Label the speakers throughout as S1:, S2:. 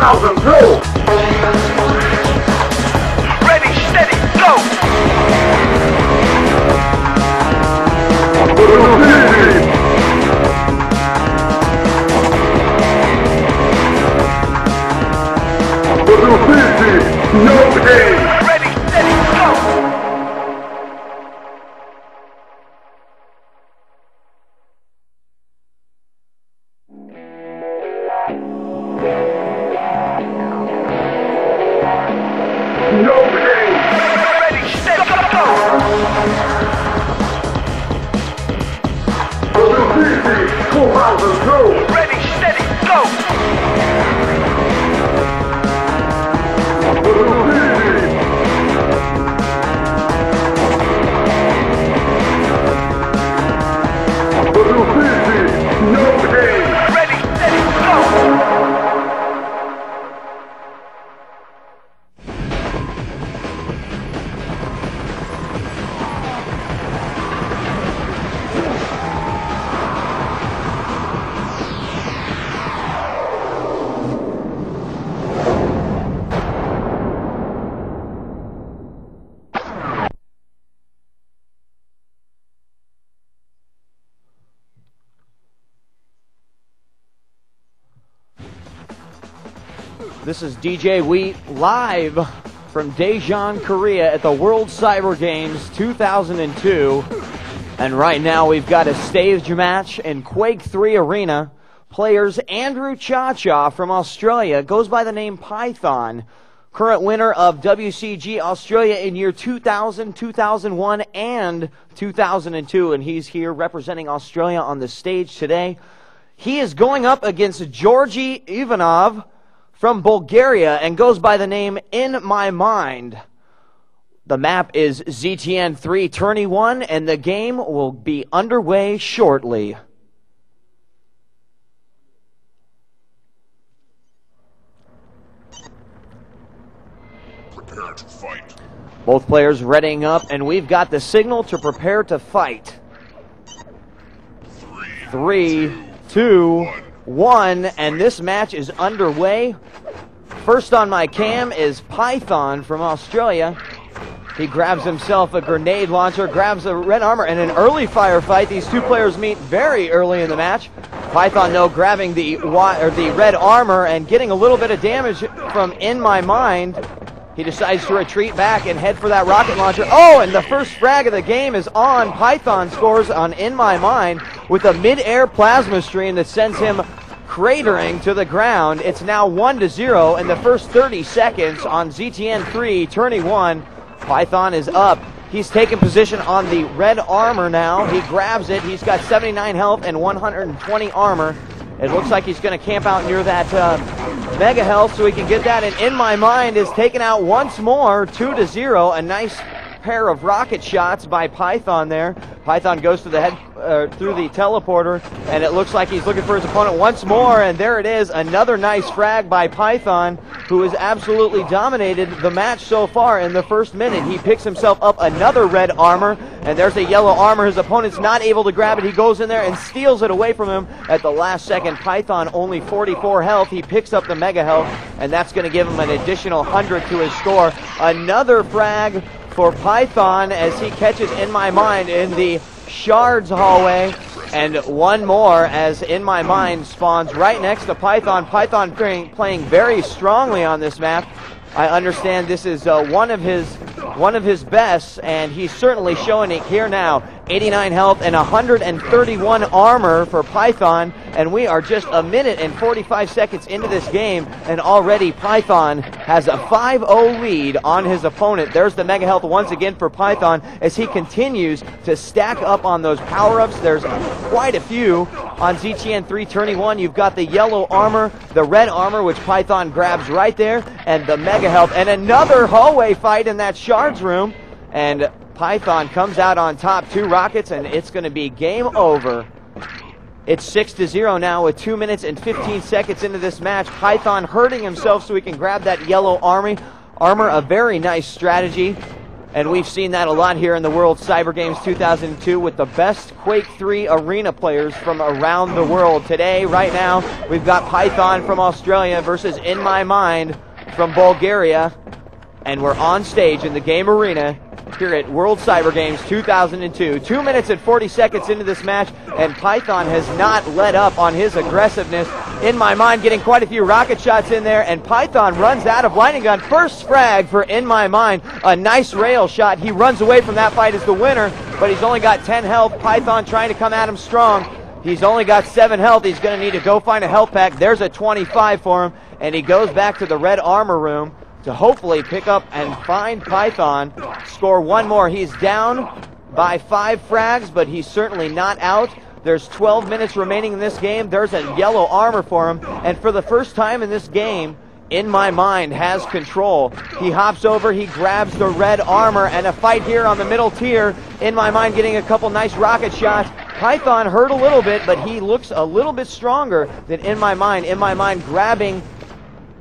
S1: 2002. Ready, steady, go! No pain! Ready, steady, go! No pain! Ready, steady, go! Ready, steady, go! No pain! Ready, steady, go!
S2: This is DJ Wheat live from Daejeon, Korea at the World Cyber Games 2002. And right now we've got a stage match in Quake 3 Arena. Players Andrew Cha-Cha from Australia, goes by the name Python. Current winner of WCG Australia in year 2000, 2001, and 2002. And he's here representing Australia on the stage today. He is going up against Georgi Ivanov from Bulgaria and goes by the name In My Mind. The map is ZTN 3 Tourney 1 and the game will be underway shortly.
S3: Prepare to fight.
S2: Both players readying up and we've got the signal to prepare to fight. 3, 2, 1, and this match is underway. First on my cam is Python from Australia. He grabs himself a grenade launcher, grabs a red armor, and an early firefight. These two players meet very early in the match. Python, though, grabbing the red armor and getting a little bit of damage from In My Mind. He decides to retreat back and head for that rocket launcher. Oh, and the first frag of the game is on. Python scores on In My Mind with a mid-air plasma stream that sends him cratering to the ground. It's now 1-0 in the first 30 seconds on ZTN 3, Tourney 1. Python is up. He's taken position on the red armor now. He grabs it. He's got 79 health and 120 armor. It looks like he's going to camp out near that mega health so he can get that. And In My Mind is taken out once more, 2-0. A nice pair of rocket shots by Python there. Python goes to the head through the teleporter, and it looks like he's looking for his opponent once more, and there it is, another nice frag by Python, who has absolutely dominated the match so far in the first minute. He picks himself up another red armor, and there's a yellow armor. His opponent's not able to grab it. He goes in there and steals it away from him at the last second. Python only 44 health. He picks up the mega health, and that's going to give him an additional 100 to his score. Another frag for Python as he catches In My Mind in the shards hallway, and one more as In My Mind spawns right next to Python. Python playing very strongly on this map. I understand this is one of his best, and he's certainly showing it here now. 89 health and 131 armor for Python, and we are just a minute and 45 seconds into this game, and already Python has a 5-0 lead on his opponent. There's the mega health once again for Python as he continues to stack up on those power-ups. There's quite a few on ZTN 3 Tourney 1. You've got the yellow armor, the red armor, which Python grabs right there, and the mega health, and another hallway fight in that shards room, and Python comes out on top, 2 rockets, and it's going to be game over. It's 6-0 now with 2 minutes and 15 seconds into this match. Python hurting himself so he can grab that yellow armor. A very nice strategy. And we've seen that a lot here in the World Cyber Games 2002 with the best Quake 3 arena players from around the world. Today, right now, we've got Python from Australia versus In My Mind from Bulgaria. And we're on stage in the game arena here at World Cyber Games 2002. 2 minutes and 40 seconds into this match, and Python has not let up on his aggressiveness. In My Mind getting quite a few rocket shots in there, and Python runs out of lightning gun. First frag for In My Mind. A nice rail shot. He runs away from that fight as the winner, but he's only got 10 health. Python trying to come at him strong. He's only got 7 health. He's going to need to go find a health pack. There's a 25 for him, and he goes back to the red armor room to hopefully pick up and find Python, score one more. He's down by 5 frags, but he's certainly not out. There's 12 minutes remaining in this game. There's a yellow armor for him, and for the first time in this game, In My Mind has control. He hops over, he grabs the red armor, and a fight here on the middle tier. In My Mind getting a couple nice rocket shots. Python hurt a little bit, but he looks a little bit stronger than In My Mind. In My Mind grabbing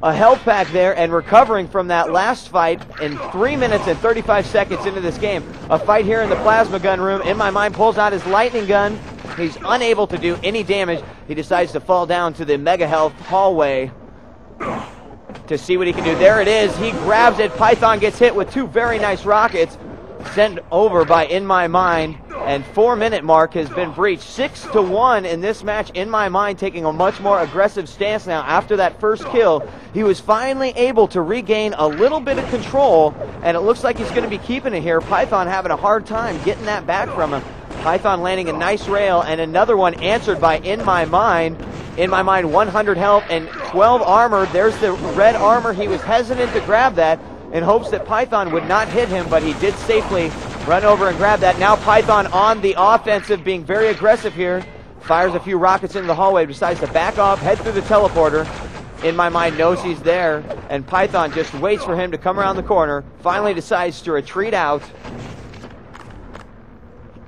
S2: a health pack there and recovering from that last fight in 3 minutes and 35 seconds into this game. A fight here in the plasma gun room. In My Mind pulls out his lightning gun. He's unable to do any damage. He decides to fall down to the mega health hallway to see what he can do. There it is. He grabs it. Python gets hit with 2 very nice rockets sent over by In My Mind, and 4-minute mark has been breached. 6-1 in this match. In My Mind taking a much more aggressive stance now after that first kill. He was finally able to regain a little bit of control, and it looks like he's going to be keeping it here. Python having a hard time getting that back from him. Python landing a nice rail, and another one answered by In My Mind. In My Mind 100 health and 12 armor. There's the red armor. He was hesitant to grab that in hopes that Python would not hit him, but he did safely run over and grab that. Now Python on the offensive, being very aggressive here. Fires a few rockets into the hallway, decides to back off, head through the teleporter. In My Mind knows he's there, and Python just waits for him to come around the corner. Finally decides to retreat out.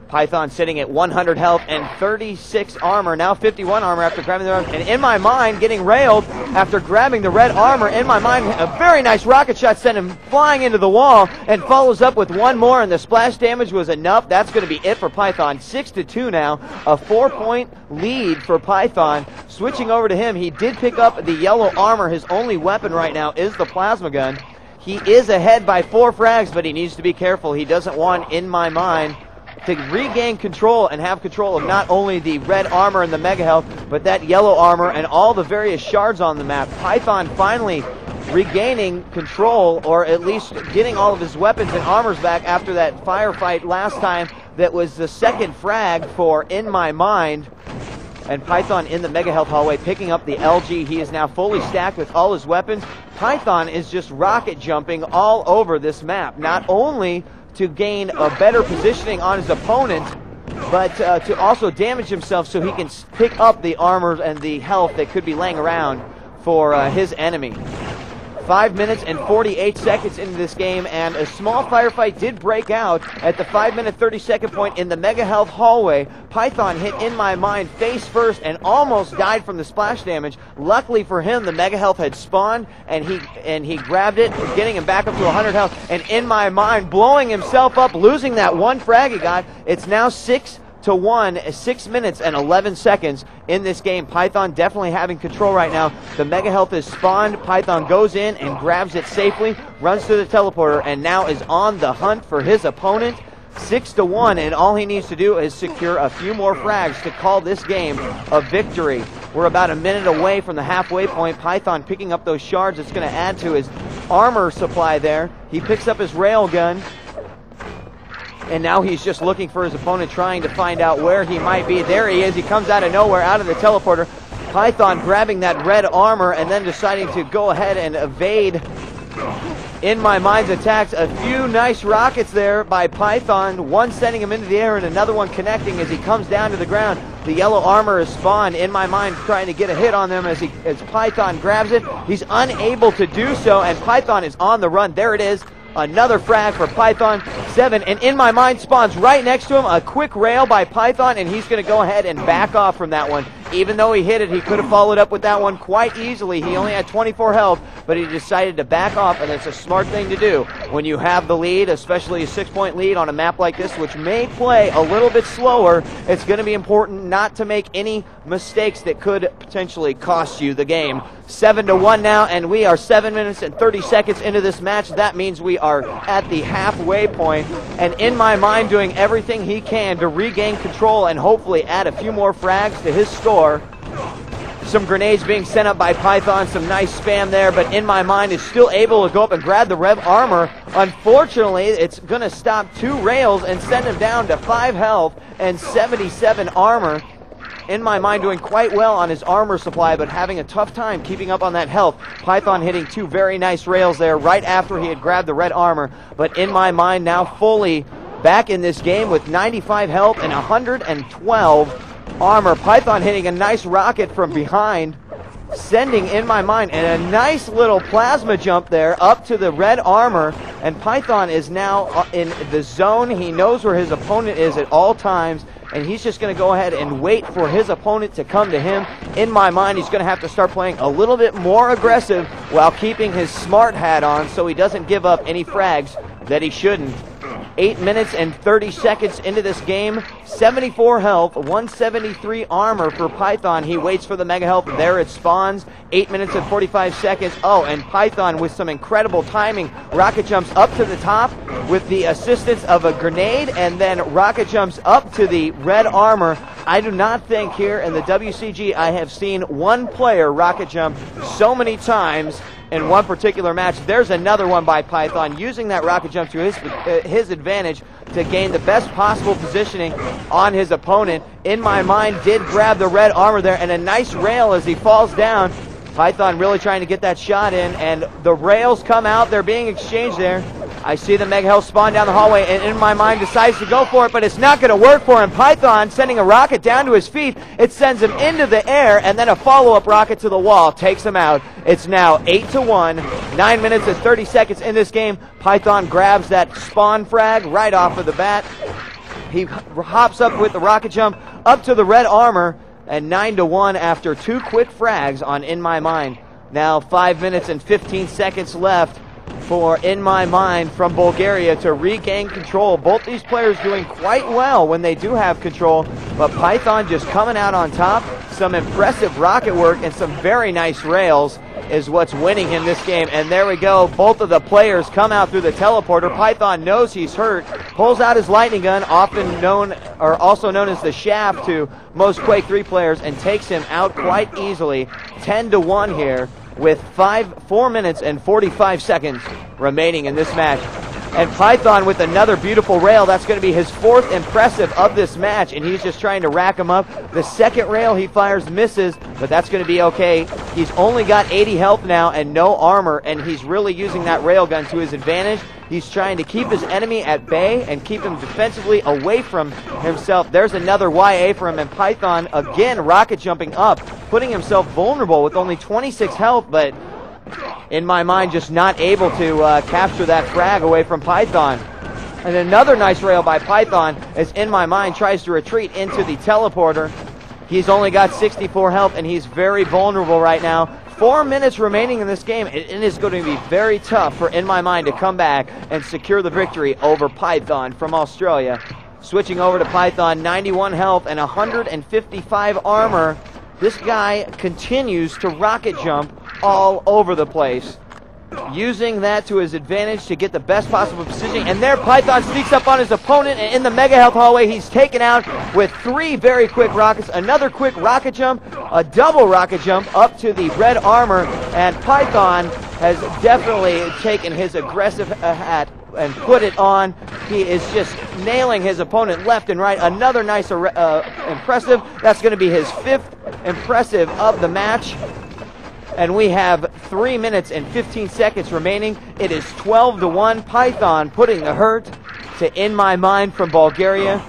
S2: Python sitting at 100 health and 36 armor, now 51 armor after grabbing the armor. And In My Mind getting railed after grabbing the red armor. In My Mind, a very nice rocket shot sent him flying into the wall, and follows up with one more, and the splash damage was enough. That's going to be it for Python. 6-2 now, a 4-point lead for Python. Switching over to him, he did pick up the yellow armor. His only weapon right now is the plasma gun. He is ahead by 4 frags, but he needs to be careful. He doesn't want In My Mind to regain control and have control of not only the red armor and the mega health, but that yellow armor and all the various shards on the map. Python finally regaining control, or at least getting all of his weapons and armors back after that firefight last time. That was the second frag for In My Mind. And Python in the mega health hallway picking up the LG. He is now fully stacked with all his weapons. Python is just rocket jumping all over this map, not only to gain a better positioning on his opponent, but to also damage himself so he can pick up the armor and the health that could be laying around for his enemy. 5 minutes and 48 seconds into this game, and a small firefight did break out at the 5-minute 30-second point in the mega health hallway. Python hit In My Mind face first and almost died from the splash damage. Luckily for him, the mega health had spawned, and he grabbed it, getting him back up to 100 health. And In My Mind blowing himself up, losing that one frag he got. It's now 6-1, 6 minutes and 11 seconds in this game. Python definitely having control right now. The mega health is spawned. Python goes in and grabs it safely, runs to the teleporter, and now is on the hunt for his opponent. 6-1, and all he needs to do is secure a few more frags to call this game a victory. We're about a minute away from the halfway point. Python picking up those shards. It's going to add to his armor supply there. He picks up his rail gun, and now he's just looking for his opponent, trying to find out where he might be. There he is. He comes out of nowhere, out of the teleporter. Python grabbing that red armor and then deciding to go ahead and evade In My Mind's attacks. A few nice rockets there by Python, one sending him into the air and another one connecting as he comes down to the ground. The yellow armor is spawned. In My Mind trying to get a hit on them as Python grabs it. He's unable to do so, and Python is on the run. There it is. Another frag for Python, 7, and In My Mind spawns right next to him. A quick rail by Python, and he's going to go ahead and back off from that one. Even though he hit it, he could have followed up with that one quite easily. He only had 24 health, but he decided to back off, and it's a smart thing to do when you have the lead, especially a 6-point lead on a map like this, which may play a little bit slower. It's going to be important not to make any mistakes that could potentially cost you the game. 7-1 now, and we are 7 minutes and 30 seconds into this match. That means we are at the halfway point, and In My Mind doing everything he can to regain control and hopefully add a few more frags to his score. Some grenades being sent up by Python, some nice spam there, but In My Mind is still able to go up and grab the Rev Armor. Unfortunately, it's going to stop 2 rails and send him down to 5 health and 77 armor. In My Mind doing quite well on his armor supply, but having a tough time keeping up on that health. Python hitting 2 very nice rails there right after he had grabbed the red armor, but In My Mind now fully back in this game with 95 health and 112 armor. Python hitting a nice rocket from behind, sending In My Mind, and a nice little plasma jump there up to the red armor, and Python is now in the zone. He knows where his opponent is at all times, and he's just going to go ahead and wait for his opponent to come to him. In My Mind, he's going to have to start playing a little bit more aggressive while keeping his smart hat on so he doesn't give up any frags that he shouldn't. 8 minutes and 30 seconds into this game, 74 health, 173 armor for Python. He waits for the mega health. There it spawns. 8 minutes and 45 seconds. Oh, and Python with some incredible timing. Rocket jumps up to the top with the assistance of a grenade, and then rocket jumps up to the red armor. I do not think here in the WCG I have seen one player rocket jump so many times in one particular match. There's another one by Python, using that rocket jump to his advantage to gain the best possible positioning on his opponent. In My Mind did grab the red armor there, and a nice rail as he falls down. Python really trying to get that shot in, and the rails come out. They're being exchanged there. I see the mega health spawn down the hallway, and In My Mind decides to go for it, but it's not going to work for him. Python sending a rocket down to his feet. It sends him into the air, and then a follow-up rocket to the wall takes him out. It's now 8-1, 9 minutes and 30 seconds in this game. Python grabs that spawn frag right off of the bat. He hops up with the rocket jump up to the red armor, and 9-1 after 2 quick frags on In My Mind. Now 5 minutes and 15 seconds left for In My Mind from Bulgaria to regain control. Both these players doing quite well when they do have control, but Python just coming out on top. Some impressive rocket work and some very nice rails is what's winning him this game. And there we go. Both of the players come out through the teleporter. Python knows he's hurt, pulls out his lightning gun, often known or also known as the shaft to most Quake 3 players, and takes him out quite easily. 10-1 here, with 4 minutes and 45 seconds remaining in this match. And Python with another beautiful rail. That's going to be his 4th impressive of this match, and he's just trying to rack him up. The second rail he fires misses, but that's going to be okay. He's only got 80 health now and no armor, and he's really using that railgun to his advantage. He's trying to keep his enemy at bay and keep him defensively away from himself. There's another YA for him, and Python again rocket jumping up, putting himself vulnerable with only 26 health, but In My Mind just not able to capture that frag away from Python. And another nice rail by Python as In My Mind tries to retreat into the teleporter. He's only got 64 health, and he's very vulnerable right now. 4 minutes remaining in this game. It is going to be very tough for In My Mind to come back and secure the victory over Python from Australia. Switching over to Python, 91 health and 155 armor. This guy continues to rocket jump all over the place, using that to his advantage to get the best possible positioning. And there Python sneaks up on his opponent, and in the mega health hallway he's taken out with 3 very quick rockets, another quick rocket jump, a double rocket jump up to the red armor, and Python has definitely taken his aggressive hat and put it on. He is just nailing his opponent left and right. Another nice impressive. That's going to be his 5th impressive of the match. And we have 3 minutes and 15 seconds remaining. It is 12-1. Python putting the hurt to In My Mind from Bulgaria.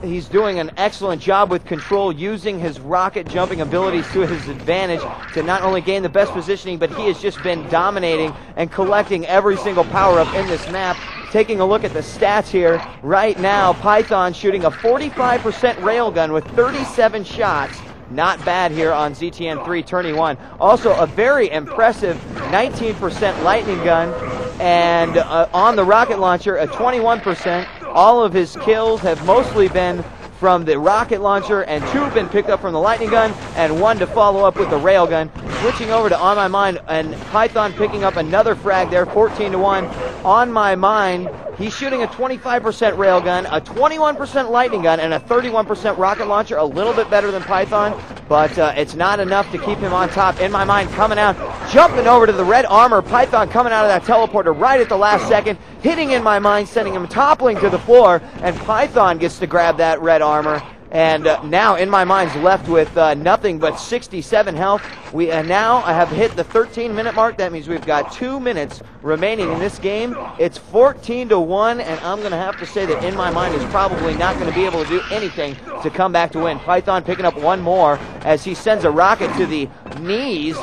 S2: He's doing an excellent job with control, using his rocket jumping abilities to his advantage to not only gain the best positioning, but he has just been dominating and collecting every single power-up in this map. Taking a look at the stats here, right now, Python shooting a 45% railgun with 37 shots. Not bad here on ZTN3 Tourney 1. Also, a very impressive 19% lightning gun, and on the rocket launcher, a 21%. All of his kills have mostly been from the rocket launcher, and 2 have been picked up from the lightning gun, and 1 to follow up with the railgun. Switching over to On My Mind, and Python picking up another frag there, 14-1. On My Mind, he's shooting a 25% railgun, a 21% lightning gun, and a 31% rocket launcher. A little bit better than Python, but it's not enough to keep him on top. In My Mind coming out, jumping over to the red armor. Python coming out of that teleporter right at the last second, hitting In My Mind, sending him toppling to the floor, and Python gets to grab that red armor. And now In My Mind's left with nothing but 67 health. We now have hit the 13-minute mark. That means we've got 2 minutes remaining in this game. It's 14-1, and I'm going to have to say that In My Mind is probably not going to be able to do anything to come back to win. Python picking up 1 more as he sends a rocket to the knees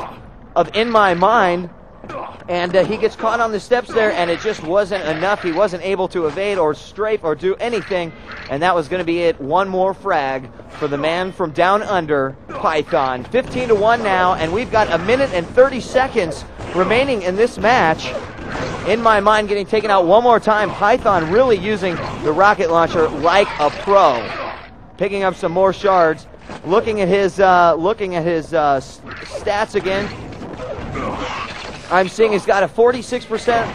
S2: of In My Mind. And he gets caught on the steps there, and it just wasn't enough. He wasn't able to evade or strafe or do anything, and that was going to be it. 1 more frag for the man from down under, Python. 15-1 now, and we've got 1 minute and 30 seconds remaining in this match. In My Mind getting taken out 1 more time. Python really using the rocket launcher like a pro. Picking up some more shards. Looking at his stats again. I'm seeing he's got a 46%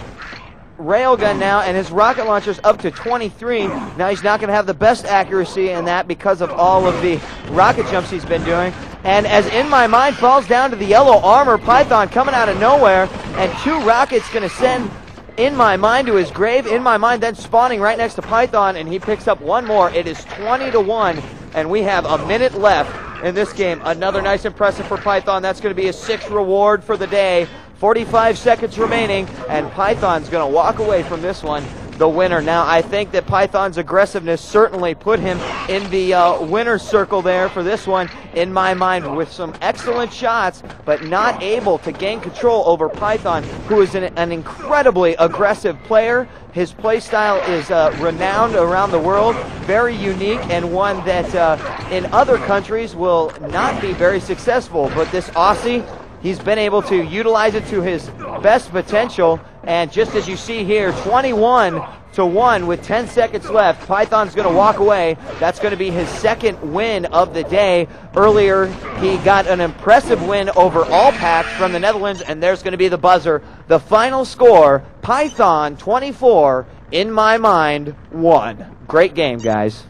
S2: railgun now, and his rocket launcher's up to 23. Now he's not going to have the best accuracy in that because of all of the rocket jumps he's been doing. And as In My Mind falls down to the yellow armor, Python coming out of nowhere, and 2 rockets going to send In My Mind to his grave. In My Mind then spawning right next to Python, and he picks up 1 more. It is 20-1, and we have 1 minute left in this game. Another nice impressive for Python. That's going to be a 6th reward for the day. 45 seconds remaining, and Python's going to walk away from this one the winner. Now, I think that Python's aggressiveness certainly put him in the winner's circle there for this one. In My Mind with some excellent shots, but not able to gain control over Python, who is an incredibly aggressive player. His play style is renowned around the world, very unique, and one that in other countries will not be very successful. But this Aussie, he's been able to utilize it to his best potential, and just as you see here, 21-1 with 10 seconds left. Python's going to walk away. That's going to be his 2nd win of the day. Earlier, he got an impressive win over All Packs from the Netherlands, and there's going to be the buzzer. The final score, Python 24, In My Mind 1. Great game, guys.